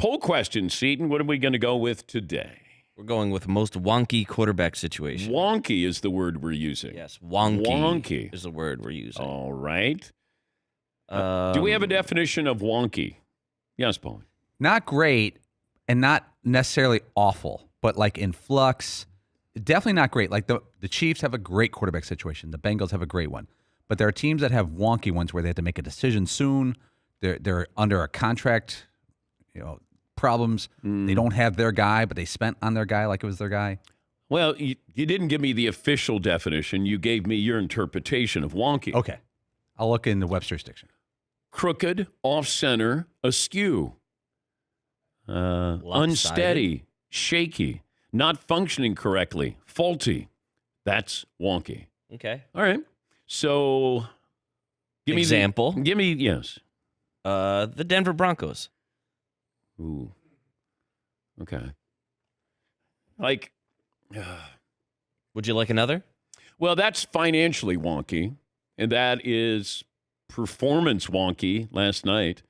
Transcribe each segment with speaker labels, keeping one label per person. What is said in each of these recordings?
Speaker 1: poll question, Seton. What are we going to go with today?
Speaker 2: We're going with most wonky quarterback situation.
Speaker 1: Wonky is the word we're using.
Speaker 2: Yes, wonky.
Speaker 1: Wonky
Speaker 2: is the word we're using.
Speaker 1: All right. Do we have a definition of wonky? Yes, Paul.
Speaker 3: Not great and not necessarily awful, but like in flux. Definitely not great. Like the Chiefs have a great quarterback situation. The Bengals have a great one. But there are teams that have wonky ones where they have to make a decision soon. They're under a contract, problems. They don't have their guy, but they spent on their guy like it was their guy.
Speaker 1: Well, you didn't give me the official definition. You gave me your interpretation of wonky.
Speaker 3: Okay. I'll look in the Webster's dictionary.
Speaker 1: Crooked, off-center, askew, unsteady, shaky, not functioning correctly, faulty. That's wonky.
Speaker 2: Okay.
Speaker 1: All right. So, give
Speaker 2: Example.
Speaker 1: Yes.
Speaker 2: The Denver Broncos.
Speaker 1: Ooh. Okay. Like,
Speaker 2: would you like another?
Speaker 1: well, that's financially wonky, and that is performance wonky last night.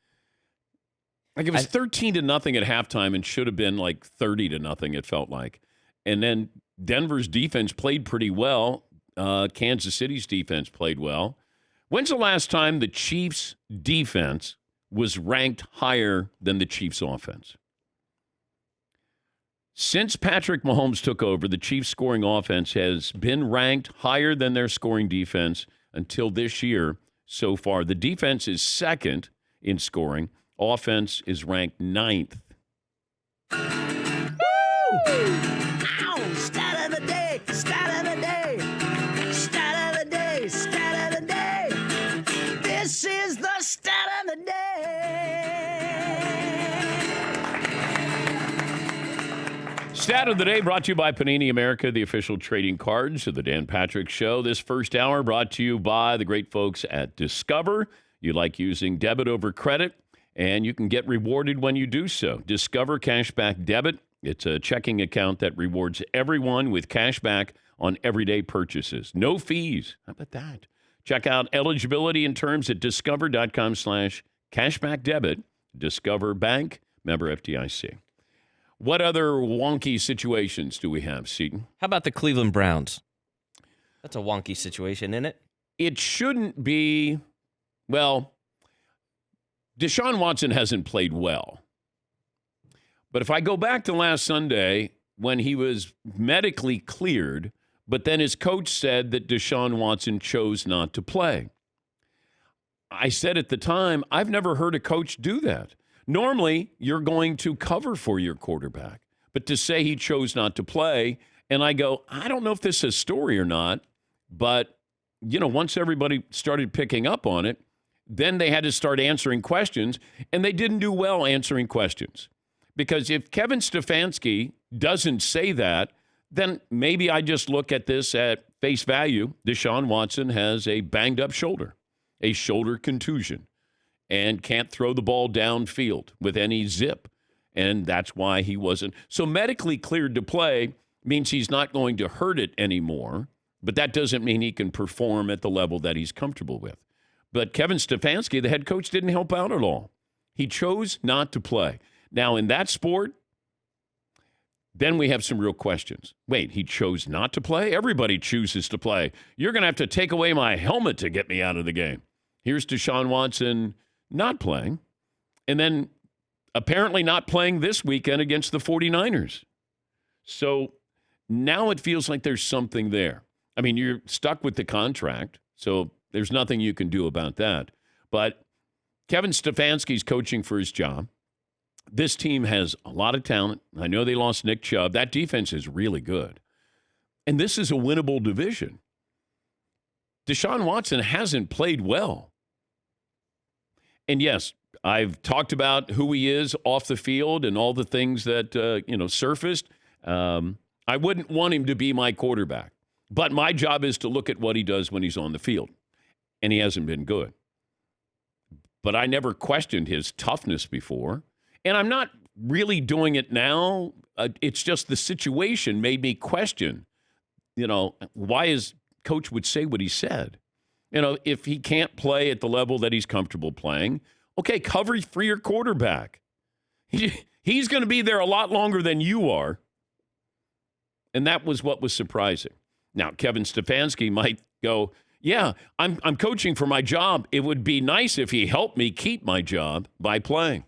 Speaker 1: Like, it was 13-0 at halftime and should have been like 30-0, it felt like. And then Denver's defense played pretty well. Kansas City's defense played well. When's the last time the Chiefs' defense was ranked higher than the Chiefs' offense? Since Patrick Mahomes took over, the Chiefs' scoring offense has been ranked higher than their scoring defense until this year so far. The defense is second in scoring. Offense is ranked 9th.
Speaker 4: Ow! Stat of the day! Stat of the day! Stat of the day! Stat of the day! This is the stat of the day!
Speaker 1: Stat of the day brought to you by Panini America, the official trading cards of the Dan Patrick Show. This first hour brought to you by the great folks at Discover. You like using debit over credit, and you can get rewarded when you do so. Discover Cashback Debit. It's a checking account that rewards everyone with cash back on everyday purchases. No fees. How about that? Check out eligibility and terms at discover.com/cashbackdebit. Discover Bank, member FDIC. What other wonky situations do we have, Seton?
Speaker 2: How about the Cleveland Browns? That's a wonky situation, isn't it?
Speaker 1: It shouldn't be. Well, Deshaun Watson hasn't played well. But if I go back to last Sunday when he was medically cleared, but then his coach said that Deshaun Watson chose not to play. I said at the time, I've never heard a coach do that. Normally, you're going to cover for your quarterback. But to say he chose not to play, and I go, I don't know if this is a story or not, but, once everybody started picking up on it, then they had to start answering questions, and they didn't do well answering questions. Because if Kevin Stefanski doesn't say that, then maybe I just look at this at face value. Deshaun Watson has a banged-up shoulder, a shoulder contusion, and can't throw the ball downfield with any zip. And that's why he wasn't. So medically cleared to play means he's not going to hurt it anymore, but that doesn't mean he can perform at the level that he's comfortable with. But Kevin Stefanski, the head coach, didn't help out at all. He chose not to play. Now, in that sport, then we have some real questions. Wait, he chose not to play? Everybody chooses to play. You're going to have to take away my helmet to get me out of the game. Here's Deshaun Watson not playing, and then apparently not playing this weekend against the 49ers. So now it feels like there's something there. I mean, you're stuck with the contract, so there's nothing you can do about that. But Kevin Stefanski's coaching for his job. This team has a lot of talent. I know they lost Nick Chubb. That defense is really good. And this is a winnable division. Deshaun Watson hasn't played well. And yes, I've talked about who he is off the field and all the things that, surfaced. I wouldn't want him to be my quarterback. But my job is to look at what he does when he's on the field. And he hasn't been good. But I never questioned his toughness before. And I'm not really doing it now. It's just the situation made me question, why his coach would say what he said. If he can't play at the level that he's comfortable playing, okay, cover for your quarterback. He's going to be there a lot longer than you are. And that was what was surprising. Now, Kevin Stefanski might go, yeah, I'm coaching for my job. It would be nice if he helped me keep my job by playing.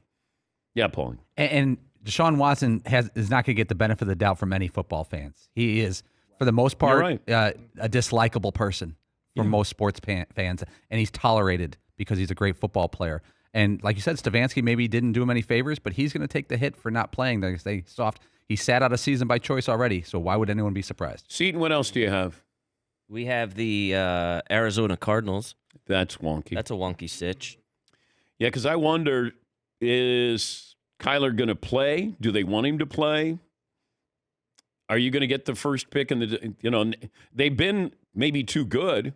Speaker 1: Yeah, Paulie.
Speaker 3: And Deshaun Watson is not going to get the benefit of the doubt from any football fans. He is, for the most part,
Speaker 1: right.
Speaker 3: A dislikable person for most sports fans, and he's tolerated because he's a great football player. And like you said, Stefanski maybe didn't do him any favors, but he's going to take the hit for not playing. They stay soft. He sat out a season by choice already, so why would anyone be surprised?
Speaker 1: Seton, what else do you have?
Speaker 2: We have the Arizona Cardinals.
Speaker 1: That's wonky.
Speaker 2: That's a wonky sitch.
Speaker 1: Yeah, because I wonder, is Kyler going to play? Do they want him to play? Are you going to get the first pick? They've been maybe too good,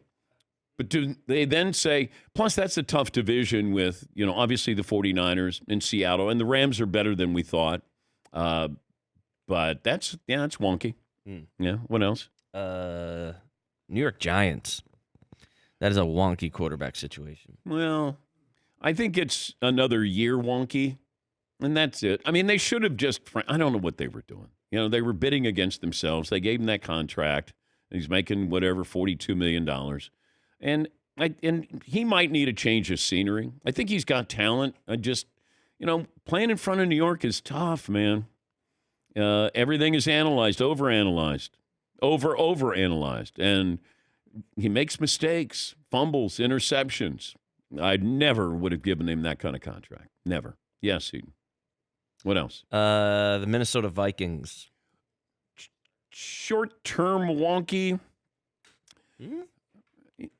Speaker 1: but do they then say, plus that's a tough division with, obviously the 49ers in Seattle, and the Rams are better than we thought. But that's wonky. Yeah, what else?
Speaker 2: New York Giants. That is a wonky quarterback situation.
Speaker 1: Well, I think it's another year wonky, and that's it. I mean, they should have I don't know what they were doing. They were bidding against themselves. They gave him that contract. He's making whatever, $42 million. And he might need a change of scenery. I think he's got talent. Playing in front of New York is tough, man. Everything is overanalyzed, and he makes mistakes, fumbles, interceptions. I never would have given him that kind of contract. Never. Yes, Eden. What else?
Speaker 2: The Minnesota Vikings.
Speaker 1: Short-term wonky.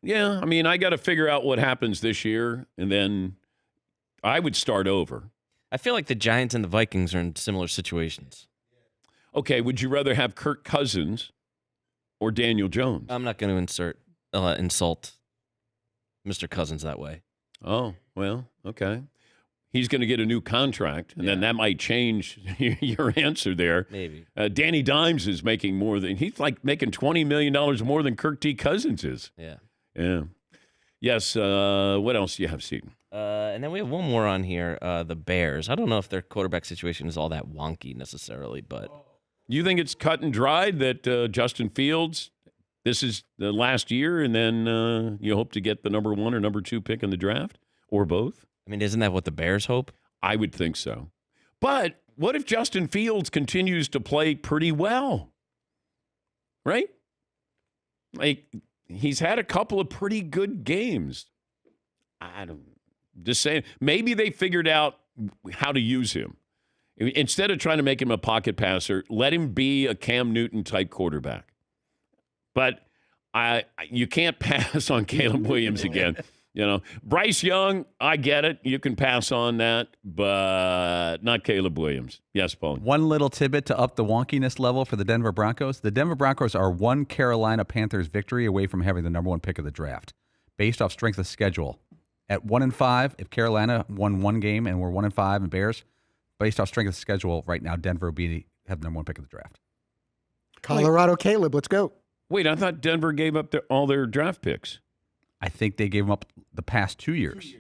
Speaker 1: Yeah, I mean, I got to figure out what happens this year, and then I would start over.
Speaker 2: I feel like the Giants and the Vikings are in similar situations.
Speaker 1: Okay, would you rather have Kirk Cousins or Daniel Jones?
Speaker 2: I'm not going to insult Mr. Cousins that way.
Speaker 1: Oh, well, okay. He's going to get a new contract, and then that might change your answer there.
Speaker 2: Maybe.
Speaker 1: Danny Dimes is making he's like making $20 million more than Kirk T. Cousins is.
Speaker 2: Yeah.
Speaker 1: Yeah. Yes, what else do you have, Seton?
Speaker 2: And then we have one more on here, the Bears. I don't know if their quarterback situation is all that wonky necessarily, but...
Speaker 1: You think it's cut and dried that Justin Fields, this is the last year, and then you hope to get the number 1 or number 2 pick in the draft, or both?
Speaker 2: I mean, isn't that what the Bears hope?
Speaker 1: I would think so. But what if Justin Fields continues to play pretty well? Right? Like, he's had a couple of pretty good games. Just saying, maybe they figured out how to use him. Instead of trying to make him a pocket passer, let him be a Cam Newton-type quarterback. But you can't pass on Caleb Williams again. Bryce Young, I get it. You can pass on that, but not Caleb Williams. Yes, Paul.
Speaker 3: One little tidbit to up the wonkiness level for the Denver Broncos. The Denver Broncos are one Carolina Panthers victory away from having the number 1 pick of the draft, based off strength of schedule. At 1-5, if Carolina won one game and we're 1-5 and Bears, based off strength of schedule, right now Denver will have the number 1 pick of the draft.
Speaker 5: Colorado Caleb, let's go.
Speaker 1: Wait, I thought Denver gave up all their draft picks.
Speaker 3: I think they gave them up the past 2 years.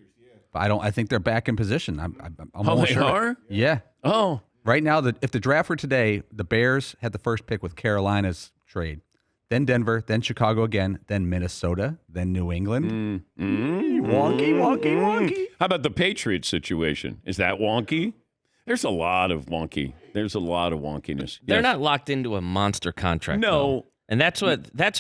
Speaker 3: But I think they're back in position. I'm
Speaker 1: Oh,
Speaker 3: almost
Speaker 1: they
Speaker 3: sure.
Speaker 1: are?
Speaker 3: Yeah.
Speaker 1: Oh.
Speaker 3: Right now, if the draft were today, the Bears had the first pick with Carolina's trade. Then Denver, then Chicago again, then Minnesota, then New England. Wonky.
Speaker 1: How about the Patriots situation? Is that wonky? There's a lot of wonky. There's a lot of wonkiness.
Speaker 2: They're
Speaker 1: Yes.
Speaker 2: not locked into a monster contract.
Speaker 1: No.
Speaker 2: though. And that's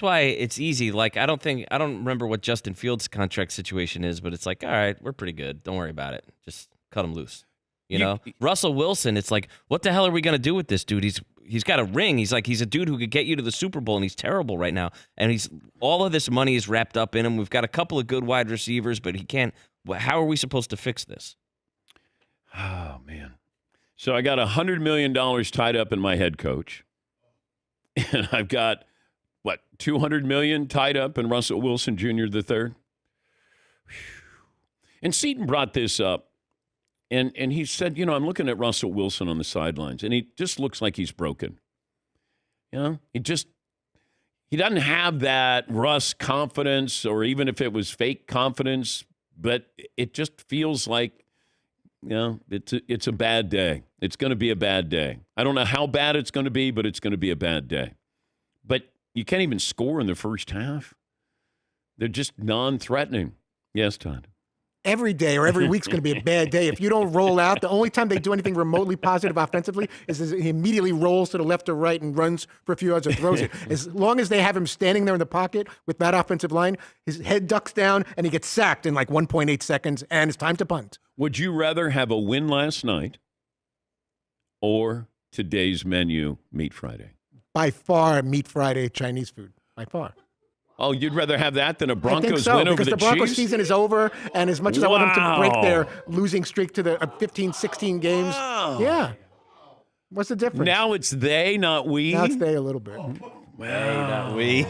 Speaker 2: why it's easy. Like, I don't remember what Justin Fields' contract situation is, but it's like, all right, we're pretty good. Don't worry about it. Just cut him loose. You know? Russell Wilson, it's like, what the hell are we going to do with this dude? He's got a ring. He's a dude who could get you to the Super Bowl, and he's terrible right now. And all of this money is wrapped up in him. We've got a couple of good wide receivers, but he can't. How are we supposed to fix this?
Speaker 1: Oh, man. So I got $100 million tied up in my head coach. And I've got, $200 million tied up in Russell Wilson Jr. the third? And Seton brought this up. And he said, I'm looking at Russell Wilson on the sidelines, and he just looks like he's broken. He doesn't have that Russ confidence, or even if it was fake confidence, but it just feels like it's a bad day. It's going to be a bad day. I don't know how bad it's going to be, but it's going to be a bad day. But you can't even score in the first half. They're just non-threatening. Yes, Todd.
Speaker 5: Every day or every week's going to be a bad day. If you don't roll out, the only time they do anything remotely positive offensively is he immediately rolls to the left or right and runs for a few yards or throws it. As long as they have him standing there in the pocket with that offensive line, his head ducks down and he gets sacked in like 1.8 seconds, and it's time to punt.
Speaker 1: Would you rather have a win last night or today's menu, Meat Friday?
Speaker 5: By far, Meat Friday Chinese food. By far.
Speaker 1: Oh, you'd rather have that than a
Speaker 5: I think
Speaker 1: Broncos
Speaker 5: so,
Speaker 1: win over
Speaker 5: because
Speaker 1: the
Speaker 5: the Broncos
Speaker 1: Chiefs?
Speaker 5: season is over, and as much as I want them to break
Speaker 1: Wow.
Speaker 5: their losing streak to the 15, 16 games, yeah. What's the difference?
Speaker 1: Now it's they, not we.
Speaker 5: Now it's they a little bit.
Speaker 2: Not we.
Speaker 5: All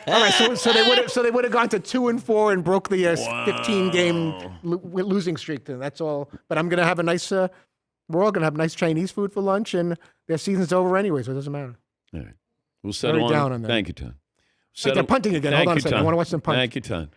Speaker 5: right, so they would have gone to 2-4 and broke the 15-game losing streak. Then that's all. But I'm gonna have a nice. We're all gonna have nice Chinese food for lunch, and their season's over anyway, so it doesn't matter.
Speaker 1: All right. We'll settle
Speaker 5: Very down on that.
Speaker 1: Thank you, Tom.
Speaker 5: Wait, they're punting again. Hold on a second. I want to watch them punt.
Speaker 1: Thank you, Tom.